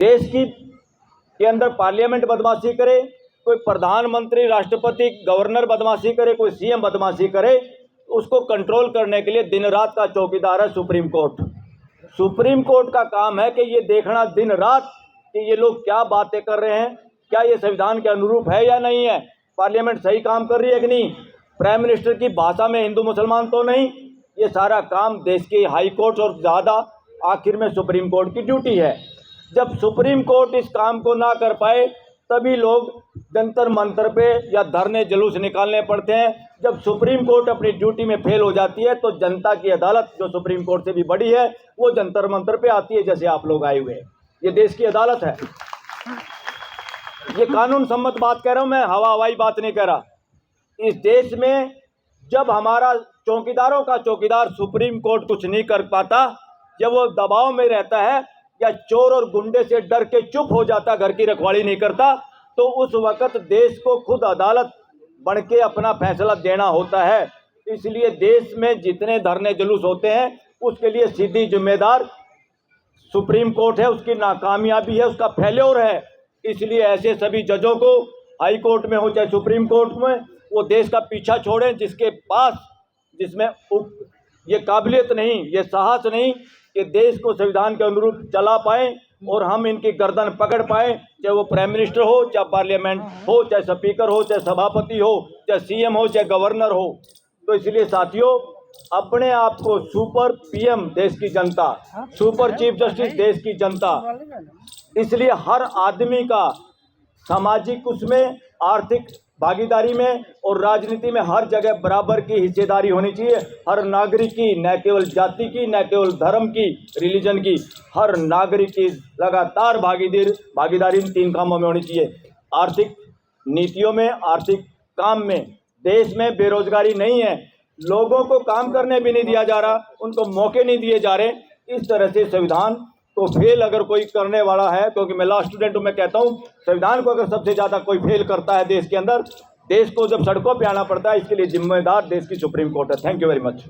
देश के अंदर पार्लियामेंट बदमाशी करे, कोई प्रधानमंत्री, राष्ट्रपति, गवर्नर बदमाशी करे, कोई सीएम बदमाशी करे, उसको कंट्रोल करने के लिए दिन रात का चौकीदार है सुप्रीम कोर्ट। सुप्रीम कोर्ट का काम है कि ये देखना दिन रात कि ये लोग क्या बातें कर रहे हैं, क्या ये संविधान के अनुरूप है या नहीं है, पार्लियामेंट सही काम कर रही है कि नहीं, प्राइम मिनिस्टर की भाषा में हिंदू मुसलमान तो नहीं। ये सारा काम देश की हाई कोर्ट और ज़्यादा आखिर में सुप्रीम कोर्ट की ड्यूटी है। जब सुप्रीम कोर्ट इस काम को ना कर पाए तभी लोग जंतर मंतर पे या धरने जुलूस निकालने पड़ते हैं। जब सुप्रीम कोर्ट अपनी ड्यूटी में फेल हो जाती है तो जनता की अदालत, जो सुप्रीम कोर्ट से भी बड़ी है, वो जंतर मंतर पे आती है, जैसे आप लोग आए हुए हैं। ये देश की अदालत है। ये कानून सम्मत बात कह रहा हूँ मैं, हवाई बात नहीं कह रहा। इस देश में जब हमारा चौकीदारों का चौकीदार सुप्रीम कोर्ट कुछ नहीं कर पाता, जब वो दबाव में रहता है या चोर और गुंडे से डर के चुप हो जाता, घर की रखवाली नहीं करता, तो उस वक्त देश को खुद अदालत बन के अपना फैसला देना होता है। इसलिए देश में जितने धरने जुलूस होते हैं उसके लिए सीधी जिम्मेदार सुप्रीम कोर्ट है, उसकी नाकामयाबी है, उसका फेल्योर है। इसलिए ऐसे सभी जजों को, हाई कोर्ट में हो चाहे सुप्रीम कोर्ट में, वो देश का पीछा छोड़ें जिसमें ये काबिलियत नहीं, ये साहस नहीं कि देश को संविधान के अनुरूप चला पाएं और हम इनकी गर्दन पकड़ पाएं, चाहे वो प्राइम मिनिस्टर हो, चाहे पार्लियामेंट हो, चाहे स्पीकर हो, चाहे सभापति हो, चाहे सीएम हो, चाहे गवर्नर हो। तो इसलिए साथियों, अपने आप को सुपर पीएम देश की जनता, सुपर चीफ जस्टिस देश की जनता, इसलिए हर आदमी का सामाजिक, उसमें आर्थिक भागीदारी में और राजनीति में हर जगह बराबर की हिस्सेदारी होनी चाहिए। हर नागरिक की, न केवल जाति की, न केवल धर्म की, रिलीजन की, हर नागरिक की लगातार भागीदारी इन 3 कामों में होनी चाहिए। आर्थिक नीतियों में, आर्थिक काम में। देश में बेरोजगारी नहीं है, लोगों को काम करने भी नहीं दिया जा रहा, उनको मौके नहीं दिए जा रहे। इस तरह से संविधान को फेल अगर कोई करने वाला है, क्योंकि मैं लॉ स्टूडेंट हूँ, मैं कहता हूँ संविधान को अगर सबसे ज़्यादा कोई फेल करता है देश के अंदर, देश को जब सड़कों पे आना पड़ता है, इसके लिए जिम्मेदार देश की सुप्रीम कोर्ट है। Thank you very much.